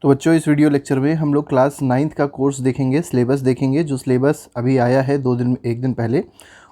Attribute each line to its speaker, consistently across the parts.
Speaker 1: तो बच्चों, इस वीडियो लेक्चर में हम लोग क्लास 9th का कोर्स देखेंगे, सिलेबस देखेंगे। जो सिलेबस अभी आया है एक दिन पहले,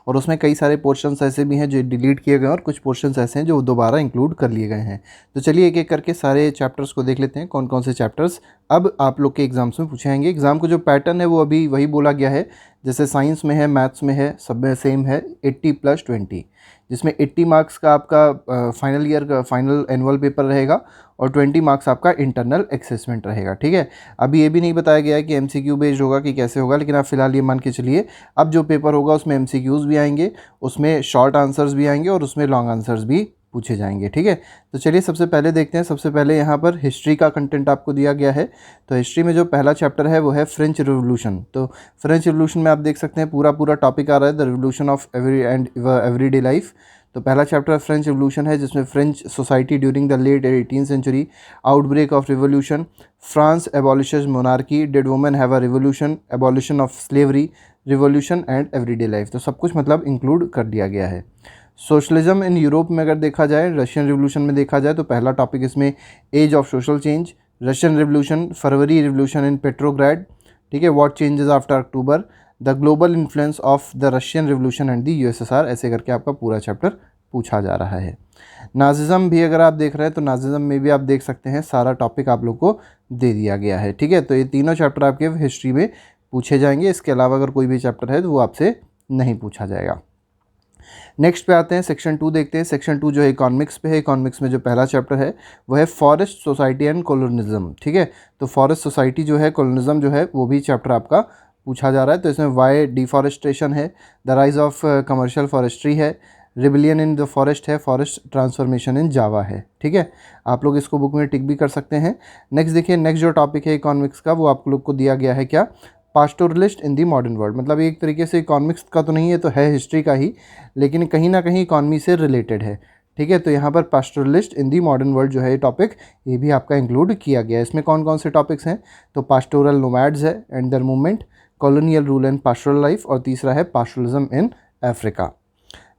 Speaker 1: और उसमें कई सारे पोर्शंस ऐसे भी हैं जो डिलीट किए गए हैं और कुछ पोर्शंस ऐसे हैं जो दोबारा इंक्लूड कर लिए गए हैं। तो चलिए एक एक करके सारे चैप्टर्स को देख लेते हैं, कौन कौन से चैप्टर्स अब आप लोग के एग्जाम्स में पूछे जाएंगे। एग्ज़ाम का जो पैटर्न है वो अभी वही बोला गया है, जैसे साइंस में है, मैथ्स में है, सब में सेम है, 80+20, जिसमें 80 मार्क्स का आपका फाइनल ईयर का फाइनल एनुअल पेपर रहेगा और 20 मार्क्स आपका इंटरनल असेसमेंट रहेगा। ठीक है, अभी ये भी नहीं बताया गया है कि एमसीक्यू बेस्ड होगा कि कैसे होगा, लेकिन आप फिलहाल ये मान के चलिए अब जो पेपर होगा उसमें एमसीक्यूज़ भी आएंगे, उसमें शॉर्ट आंसर्स भी आएंगे और उसमें लॉन्ग आंसर्स भी पूछे जाएंगे। ठीक है, तो चलिए सबसे पहले देखते हैं। सबसे पहले यहाँ पर हिस्ट्री का कंटेंट आपको दिया गया है। तो हिस्ट्री में जो पहला चैप्टर है वो है फ्रेंच रिवोल्यूशन। तो फ्रेंच रिवोल्यूशन में आप देख सकते हैं पूरा टॉपिक आ रहा है, the revolution of everyday life. तो पहला चैप्टर फ्रेंच रिवोल्यूशन है, जिसमें French society during the late 18th century, outbreak of revolution, France abolishes monarchy, did women have a revolution, abolition of slavery, revolution and everyday life. तो सब कुछ मतलब include कर दिया गया है। सोशलिज्म इन यूरोप में अगर देखा जाए, रशियन रिवोल्यूशन में देखा जाए, तो पहला टॉपिक इसमें age of social change, Russian revolution, February revolution in Petrograd, ठीक है, what changes after October, the global influence of the Russian revolution and the USSR. ऐसे करके आपका पूरा चैप्टर पूछा जा रहा है। नाजिज़म भी अगर आप देख रहे हैं तो नाजिज़म में भी आप देख सकते हैं सारा टॉपिक आप लोग को दे दिया गया है। ठीक है, तो ये तीनों चैप्टर आपके हिस्ट्री में पूछे जाएंगे। इसके अलावा अगर कोई भी चैप्टर है तो वो आपसे नहीं पूछा जाएगा। नेक्स्ट पे आते हैं, सेक्शन 2 देखते हैं। सेक्शन 2 जो है इकोनॉमिक्स पे है। इकोनॉमिक्स में जो पहला चैप्टर है वो है फॉरेस्ट सोसाइटी एंड कॉलोनिज्म। ठीक है, तो फॉरेस्ट सोसाइटी जो है, कॉलोनिज्म जो है, वो भी चैप्टर आपका पूछा जा रहा है। तो इसमें वाई डिफॉरेस्टेशन है, the rise of commercial forestry है, रिबिलियन इन द फॉरेस्ट है, फॉरेस्ट ट्रांसफॉर्मेशन इन जावा है। ठीक है, आप लोग इसको बुक में टिक भी कर सकते हैं। नेक्स्ट देखिए, नेक्स्ट जो टॉपिक है इकोनॉमिक्स का वो आप लोग को दिया गया है क्या, पास्टोरलिस्ट इन दी मॉडर्न वर्ल्ड। मतलब एक तरीके से इकोनॉमिक्स का तो नहीं है, तो है हिस्ट्री का ही, लेकिन कहीं ना कहीं इकॉनमी से रिलेटेड है। ठीक है, तो यहाँ पर पास्टोरलिस्ट इन दी मॉडर्न वर्ल्ड जो है ये टॉपिक, ये भी आपका इंक्लूड किया गया है। इसमें कौन कौन से टॉपिक्स हैं, तो पास्टोरल नोमैड्स है and there movement, colonial rule and pastoral life, और तीसरा है पास्टोरलिज्म इन अफ्रीका।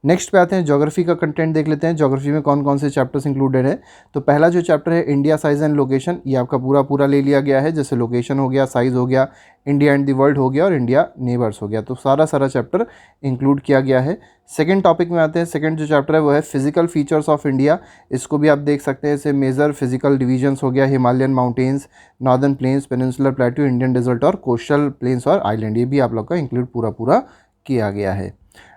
Speaker 1: नेक्स्ट पे आते हैं, ज्योग्राफी का कंटेंट देख लेते हैं। ज्योग्राफी में कौन कौन से चैप्टर्स इंक्लूडेड है। तो पहला जो चैप्टर है इंडिया साइज एंड लोकेशन, ये आपका पूरा ले लिया गया है। जैसे लोकेशन हो गया, साइज़ हो गया, इंडिया एंड द वर्ल्ड हो गया और इंडिया नेबर्स हो गया। तो सारा चैप्टर इंक्लूड किया गया है। सेकंड टॉपिक में आते हैं। सेकंड जो चैप्टर है वो है फिजिकल फीचर्स ऑफ इंडिया। इसको भी आप देख सकते हैं, इसे मेजर फिजिकल डिवीजन्स हो गया, Himalayan mountains, northern plains, peninsular plateau, Indian desert और कोस्टल प्लेन्स और आइलैंड। ये भी आप लोग का इंक्लूड पूरा किया गया है।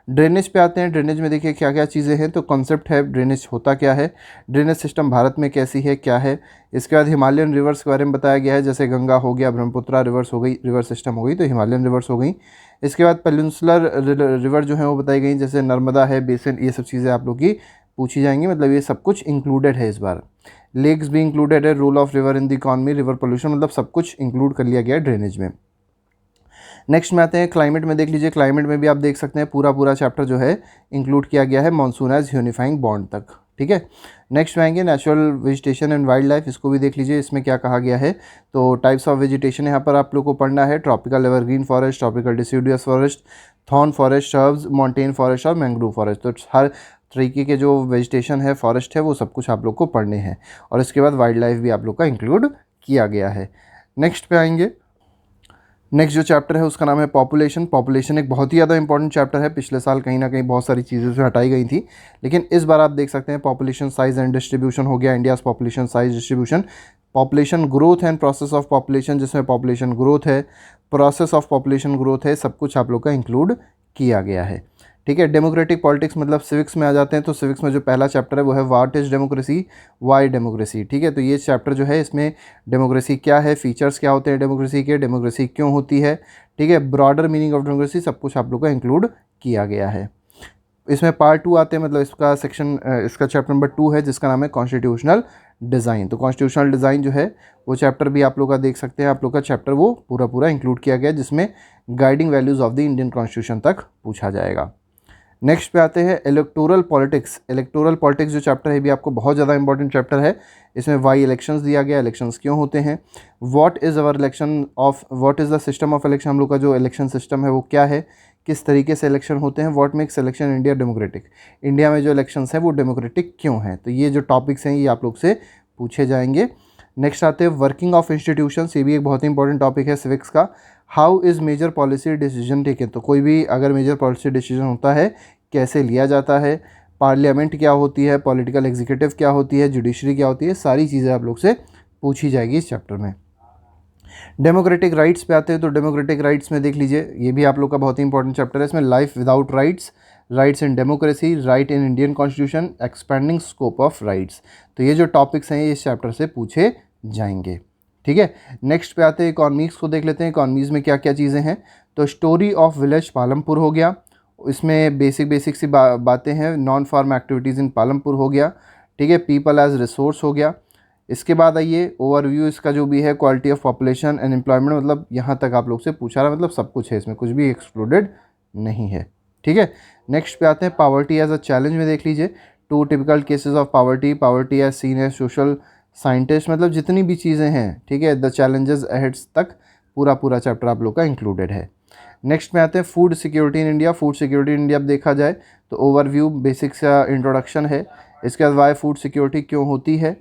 Speaker 1: ड्रेनेज पे आते हैं। ड्रेनेज में देखिए क्या क्या चीज़ें हैं। तो कॉन्सेप्ट है ड्रेनेज होता क्या है, ड्रेनेज सिस्टम भारत में कैसी है, क्या है। इसके बाद हिमालयन रिवर्स के बारे में बताया गया है, जैसे गंगा हो गया, ब्रह्मपुत्रा रिवर्स हो गई, रिवर सिस्टम हो गई, तो हिमालयन रिवर्स हो गई। इसके बाद पेनिनसुलर रिवर जो है वो बताई गई, जैसे नर्मदा है, बेसिन, ये सब चीज़ें आप लोग की पूछी जाएंगी। मतलब ये सब कुछ इंक्लूडेड है इस बार। लेक्स भी इंक्लूडेड है, role of river in the economy, river pollution, मतलब सब कुछ इंक्लूड कर लिया गया है ड्रेनेज में। नेक्स्ट में आते हैं क्लाइमेट में। देख लीजिए, क्लाइमेट में भी आप देख सकते हैं पूरा चैप्टर जो है इंक्लूड किया गया है, मानसून एज यूनिफाइंग बॉन्ड तक। ठीक है, नेक्स्ट में आएंगे natural vegetation and wild life. इसको भी देख लीजिए, इसमें क्या कहा गया है। तो टाइप्स ऑफ वेजिटेशन यहाँ पर आप लोग को पढ़ना है, tropical evergreen forest, tropical deciduous forest, thorn forest, shrubs, mountain forest और मैंग्रोव फॉरेस्ट। तो हर तरीके के जो वेजिटेशन है, फॉरेस्ट है, वो सब कुछ आप लोग को पढ़ने हैं। और इसके बाद वाइल्ड लाइफ भी आप लोग का इंक्लूड किया गया है। नेक्स्ट पे आएंगे। नेक्स्ट जो चैप्टर है उसका नाम है पॉपुलेशन। पॉपुलेशन एक बहुत ही ज़्यादा इंपॉर्टेंट चैप्टर है। पिछले साल कहीं ना कहीं बहुत सारी चीज़ें उसमें हटाई गई थी, लेकिन इस बार आप देख सकते हैं पॉपुलेशन साइज एंड डिस्ट्रीब्यूशन हो गया, India's population size distribution, population growth and process of population, जिसमें पॉपुलेशन ग्रोथ है, प्रोसेस ऑफ पॉपुलेशन ग्रोथ है, सब कुछ आप लोग का इंक्लूड किया गया है। ठीक है, डेमोक्रेटिक पॉलिटिक्स मतलब सिविक्स में आ जाते हैं। तो सिविक्स में जो पहला चैप्टर है वो है what is democracy, Y democracy. ठीक है, तो ये चैप्टर जो है इसमें डेमोक्रेसी क्या है, फीचर्स क्या होते हैं डेमोक्रेसी के, डेमोक्रेसी क्यों होती है, ठीक है, ब्रॉडर मीनिंग ऑफ डेमोक्रेसी, सब कुछ आप लोग का इंक्लूड किया गया है। इसमें पार्ट 2 आते हैं, मतलब इसका सेक्शन, इसका चैप्टर नंबर 2 है, जिसका नाम है कॉन्स्टिट्यूशनल डिज़ाइन। तो कॉन्स्टिट्यूशनल डिज़ाइन जो है वो चैप्टर भी आप लोग का देख सकते हैं। आप लोग का चैप्टर वो पूरा इंक्लूड किया गया है, जिसमें guiding values of the Indian constitution तक पूछा जाएगा। नेक्स्ट पे आते हैं इलेक्टोरल पॉलिटिक्स। इलेक्टोरल पॉलिटिक्स जो चैप्टर है भी आपको बहुत ज़्यादा इंपॉर्टेंट चैप्टर है। इसमें वाई इलेक्शंस दिया गया, इलेक्शंस क्यों होते हैं, what is our election of, what is the system of election, हम लोग का जो इलेक्शन सिस्टम है वो क्या है, किस तरीके से इलेक्शन होते हैं, what makes election India democratic, India में जो इलेक्शंस हैं वो डेमोक्रेटिक क्यों हैं। तो ये जो टॉपिक्स हैं ये आप लोग से पूछे जाएंगे। नेक्स्ट आते हैं वर्किंग ऑफ इंस्टीट्यूशंस, ये भी एक बहुत ही इंपॉर्टेंट टॉपिक है सिविक्स का। How is major policy decision taken, तो कोई भी अगर मेजर पॉलिसी डिसीजन होता है कैसे लिया जाता है, पार्लियामेंट क्या होती है, पॉलिटिकल एग्जीक्यूटिव क्या होती है, जुडिशरी क्या होती है, सारी चीज़ें आप लोग से पूछी जाएगी इस चैप्टर में। डेमोक्रेटिक राइट्स पे आते हैं, तो डेमोक्रेटिक राइट्स में देख लीजिए, ये भी आप लोग का बहुत ही इंपॉर्टेंट चैप्टर है। इसमें life without rights, rights in democracy, right in Indian constitution, expanding scope of rights, तो ये जो टॉपिक्स हैं ये इस चैप्टर से पूछे जाएंगे। ठीक है, नेक्स्ट पे आते हैं इकॉनमीज़ को देख लेते हैं। इकॉनमीज़ में क्या क्या चीज़ें हैं, तो स्टोरी ऑफ विलेज पालमपुर हो गया, इसमें बेसिक सी बातें हैं। नॉन फार्म एक्टिविटीज़ इन पालमपुर हो गया। ठीक है, पीपल एज रिसोर्स हो गया। इसके बाद आइए ओवरव्यू इसका जो भी है, quality of population and employment, मतलब यहाँ तक आप लोग से पूछा रहा, मतलब सब कुछ है इसमें, कुछ भी एक्सक्लूडेड नहीं है। ठीक है, नेक्स्ट पे आते हैं पावर्टी एज अ चैलेंज में देख लीजिए, 2 typical cases of poverty, poverty as seen as social scientist, मतलब जितनी भी चीज़ें हैं, ठीक है, द चैलेंजेस अहेड्स तक पूरा चैप्टर आप लोग का इंक्लूडेड है। नेक्स्ट में आते हैं food security in India. Food security in India देखा जाए तो ओवरव्यू बेसिक सा इंट्रोडक्शन है। इसके बाद वाई फूड सिक्योरिटी क्यों होती है,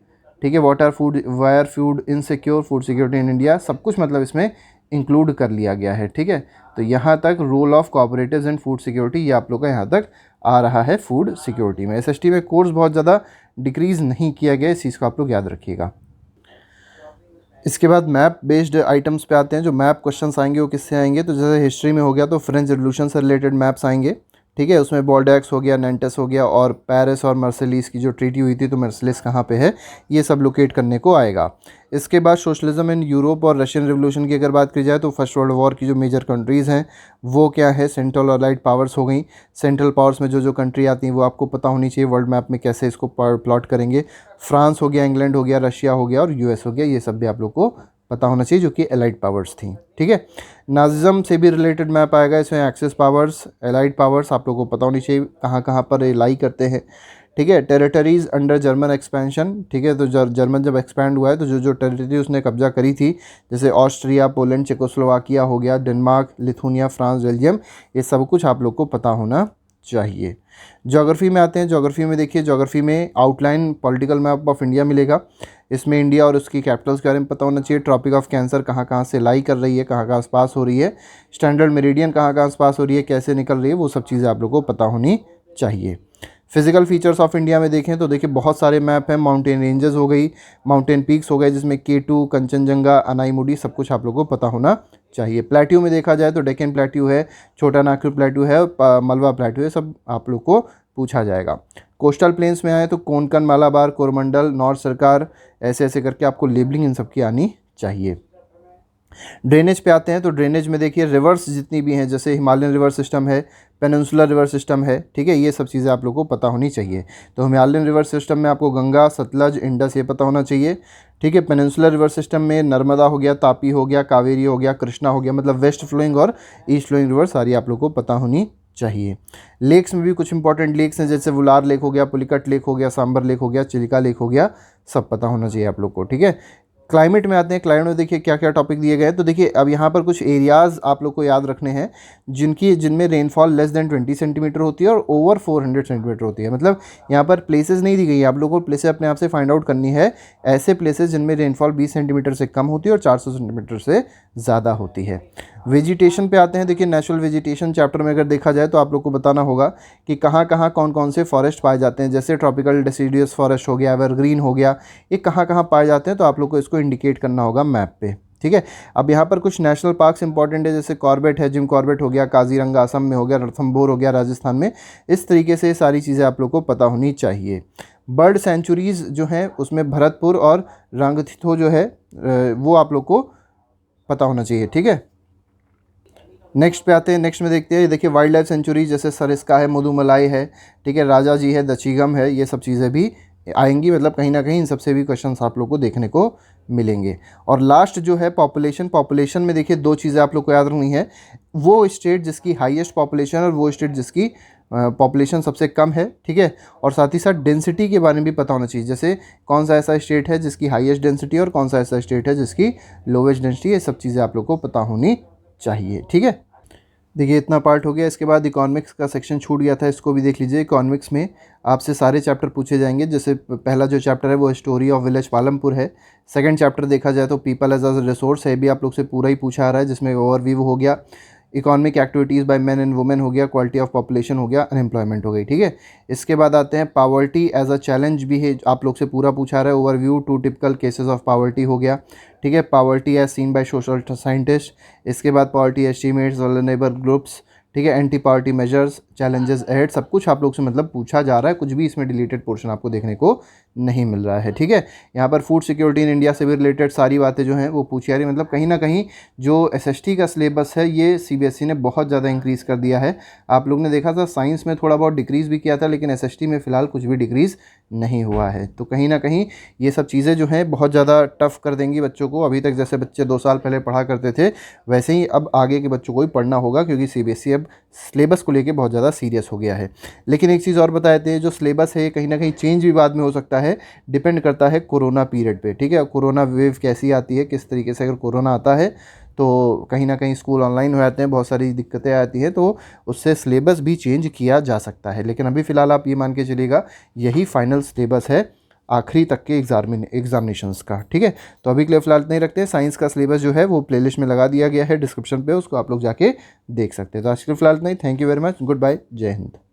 Speaker 1: ठीक है, what are food, why are food insecure, food security in India, सब कुछ मतलब इसमें इंक्लूड कर लिया गया है। ठीक है, तो यहाँ तक role of cooperatives and food security, ये आप लोग का यहाँ तक आ रहा है फूड सिक्योरिटी में। एसएसटी में कोर्स बहुत ज़्यादा डिक्रीज़ नहीं किया गया, इस चीज़ को आप लोग याद रखिएगा। इसके बाद मैप बेस्ड आइटम्स पे आते हैं। जो मैप क्वेश्चंस आएंगे वो किससे आएंगे, तो जैसे हिस्ट्री में हो गया तो फ्रेंच रिवोल्यूशन से रिलेटेड मैप्स आएंगे। ठीक है, उसमें बॉल्डेक्स हो गया, नेंटेस हो गया, और पेरिस और मर्सिलीस की जो ट्रीटी हुई थी, तो मर्सिलीस कहाँ पे है, ये सब लोकेट करने को आएगा। इसके बाद सोशलिज्म इन यूरोप और रशियन रिवोल्यूशन की अगर बात की जाए तो फर्स्ट वर्ल्ड वॉर की जो मेजर कंट्रीज़ हैं वो क्या है, सेंट्रल और लाइट पावर्स हो गई। सेंट्रल पावर्स में जो जो कंट्री आती हैं वो आपको पता होनी चाहिए, वर्ल्ड मैप में कैसे इसको प्लॉट करेंगे। फ्रांस हो गया, इंग्लैंड हो गया, रशिया हो गया और यूएस हो गया, ये सब भी आप लोग को पता होना चाहिए, जो कि एलाइड पावर्स थी। ठीक है, नाजिज्म से भी रिलेटेड मैप आएगा, इसमें एक्सेस पावर्स, एलाइड पावर्स आप लोगों को पता होनी चाहिए कहाँ कहाँ पर लाई करते हैं। ठीक है, टेरिटरीज अंडर जर्मन एक्सपेंशन, ठीक है, तो जर्मन जब एक्सपैंड हुआ है तो जो जो टेरिटरी उसने कब्जा करी थी, जैसे ऑस्ट्रिया, पोलैंड, चेकोस्लोवाकिया हो गया, डेनमार्क, लिथुनिया, फ्रांस, बेल्जियम, ये सब कुछ आप लोग को पता होना चाहिए। ज्योग्राफी में आते हैं। ज्योग्राफी में देखिए, ज्योग्राफी में outline political map of India मिलेगा, इसमें इंडिया और उसकी कैपिटल्स के बारे में पता होना चाहिए। ट्रॉपिक ऑफ कैंसर कहाँ कहाँ से लाई कर रही है, कहाँ कहाँ पास हो रही है, स्टैंडर्ड मेरिडियन कहाँ कहाँ पास हो रही है, कैसे निकल रही है, वो सब चीज़ें आप लोग को पता होनी चाहिए। फिजिकल फीचर्स ऑफ इंडिया में देखें तो देखिए बहुत सारे मैप हैं। माउंटेन रेंजेस हो गई, माउंटेन पीक्स हो गए, जिसमें K2, कंचनजंगा, अनाईमुडी, सब कुछ आप लोगों को पता होना चाहिए। प्लेट्यू में देखा जाए तो डेक्कन प्लेट्यू है, छोटा नागपुर प्लेट्यू है, मलवा प्लेट्यू है, सब आप लोग को पूछा जाएगा। कोस्टल प्लेन्स में आए तो कोंकण, मालाबार, कोरमंडल, नॉर्थ सरकार, ऐसे ऐसे करके आपको लेबलिंग इन सब की आनी चाहिए। ड्रेनेज पे आते हैं तो ड्रेनेज में देखिए रिवर्स जितनी भी हैं, जैसे हिमालयन रिवर सिस्टम है, पेनिनसुलर रिवर सिस्टम है, ठीक है, ये सब चीज़ें आप लोगों को पता होनी चाहिए। तो हिमालयन रिवर सिस्टम में आपको गंगा, सतलज, इंडस ये पता होना चाहिए। ठीक है, पेनिनसुलर रिवर सिस्टम में नर्मदा हो गया, तापी हो गया, कावेरी हो गया, कृष्णा हो गया, मतलब वेस्ट फ्लोइंग और ईस्ट फ्लोइंग रिवर सारी आप लोग को पता होनी चाहिए। लेक्स में भी कुछ इंपॉर्टेंट लेक्स हैं, जैसे वुलार लेक हो गया, पुलिकट लेक हो गया, सांबर लेक हो गया, चिलिका लेक हो गया, सब पता होना चाहिए आप लोग को। ठीक है, क्लाइमेट में आते हैं। क्लाइमेट में देखिए क्या क्या टॉपिक दिए गए हैं, तो देखिए अब यहाँ पर कुछ एरियाज़ आप लोग को याद रखने हैं जिनमें रेनफॉल लेस देन 20 सेंटीमीटर होती है और ओवर 400 सेंटीमीटर होती है। मतलब यहाँ पर प्लेसेस नहीं दी गई है, आप लोगों को प्लेसेस अपने आप से फाइंड आउट करनी है। ऐसे प्लेसेस जिनमें रेनफॉल 20 सेंटीमीटर से कम होती है और 400 सेंटीमीटर से ज़्यादा होती है। वेजिटेशन पे आते हैं। देखिए नेचुरल वेजिटेशन चैप्टर में अगर देखा जाए तो आप लोग को बताना होगा कि कहाँ कहाँ कौन कौन से फॉरेस्ट पाए जाते हैं, जैसे ट्रॉपिकल डेसिडियस फॉरेस्ट हो गया, एवरग्रीन हो गया, ये कहाँ कहाँ पाए जाते हैं, तो आप लोग को इसको इंडिकेट करना होगा मैप पे। ठीक है, अब यहाँ पर कुछ नेशनल पार्क्स इंपॉर्टेंट है, जैसे कॉर्बेट है, जिम कॉर्बेट हो गया, काजीरंगा असम में हो गया, रणथंभौर हो गया राजस्थान में। इस तरीके से सारी चीज़ें आप लोग को पता होनी चाहिए। बर्ड सेंचुरीज़ जो हैं उसमें भरतपुर और रंगथिथो जो है वो आप लोग को पता होना चाहिए। ठीक है, नेक्स्ट पे आते हैं। नेक्स्ट में देखते हैं, देखिए वाइल्ड लाइफ सेंचुरी, जैसे सरिस्का है, मधुमलाई है, ठीक है, राजा जी है, दचिगम है, ये सब चीज़ें भी आएंगी। मतलब कहीं ना कहीं इन सबसे भी क्वेश्चंस आप लोग को देखने को मिलेंगे। और लास्ट जो है पॉपुलेशन में देखिए दो चीज़ें आप लोग को याद रखनी है, वो स्टेट जिसकी हाईएस्ट पॉपुलेशन और वो स्टेट जिसकी पॉपुलेशन सबसे कम है। ठीक है, और साथ ही साथ डेंसिटी के बारे में भी पता होना चाहिए, जैसे कौन सा ऐसा स्टेट है जिसकी हाईएस्ट डेंसिटी और कौन सा ऐसा स्टेट है जिसकी लोवेस्ट डेंसिटी, ये सब चीज़ें आप लोग को पता होनी चाहिए। ठीक है, देखिए इतना पार्ट हो गया। इसके बाद इकोनॉमिक्स का सेक्शन छूट गया था, इसको भी देख लीजिए। इकोनॉमिक्स में आपसे सारे चैप्टर पूछे जाएंगे। जैसे पहला जो चैप्टर है वो स्टोरी ऑफ विलेज पालमपुर है। सेकंड चैप्टर देखा जाए तो पीपल एज अ रिसोर्स है, भी आप लोग से पूरा ही पूछा आ रहा है, जिसमें ओवरव्यू हो गया। Economic activities by men and women हो गया, क्वालिटी ऑफ पॉपुलेशन हो गया, अनएम्प्लॉयमेंट हो गई, ठीक है। इसके बाद आते हैं पावर्टी एज अ चैलेंज, भी है, आप लोग से पूरा पूछा रहा है। Overview two typical cases of poverty हो गया, ठीक है। Poverty as seen by social scientist. इसके बाद पावर्टी एस्टीमेट्स, वल्नरेबल ग्रुप्स, ठीक है। Anti poverty measures, challenges ahead, सब कुछ आप लोग से मतलब पूछा जा रहा है। कुछ भी इसमें डिलीटेड पोर्शन आपको देखने को नहीं मिल रहा है, ठीक है। यहाँ पर फूड सिक्योरिटी इन इंडिया से भी रिलेटेड सारी बातें जो हैं वो पूछी जा रही है। मतलब कहीं ना कहीं जो एसएसटी का सिलेबस है ये सीबीएसई ने बहुत ज़्यादा इंक्रीज़ कर दिया है। आप लोग ने देखा था साइंस में थोड़ा बहुत डिक्रीज़ भी किया था, लेकिन एसएसटी में फ़िलहाल कुछ भी डिक्रीज़ नहीं हुआ है। तो कहीं ना कहीं ये सब चीज़ें जो हैं बहुत ज़्यादा टफ कर देंगी बच्चों को। अभी तक जैसे बच्चे 2 साल पहले पढ़ा करते थे, वैसे ही अब आगे के बच्चों को भी पढ़ना होगा, क्योंकि सीबीएसई अब सिलेबस को लेके बहुत ज़्यादा सीरियस हो गया है। लेकिन एक चीज़ और बता देते हैं, जो सिलेबस है कहीं ना कहीं चेंज भी बाद में हो सकता है, डिपेंड करता है कोरोना पीरियड पे, ठीक है। कोरोना वेव कैसी आती है, किस तरीके से, अगर कोरोना आता है तो कहीं ना कहीं स्कूल ऑनलाइन हो जाते हैं, बहुत सारी दिक्कतें आती हैं, तो उससे सिलेबस भी चेंज किया जा सकता है। लेकिन अभी फ़िलहाल आप ये मान के चलिएगा यही फाइनल सिलेबस है आखिरी तक के एग्जामिनेशंस का, ठीक है। तो अभी के लिए फ़िलहाल नहीं रखते हैं। साइंस का सिलेबस जो है वो प्लेलिस्ट में लगा दिया गया है डिस्क्रिप्शन पे, उसको आप लोग जाके देख सकते हैं। तो आज के लिए फ़िलहाल नहीं। Thank you very much, good bye, Jai Hind.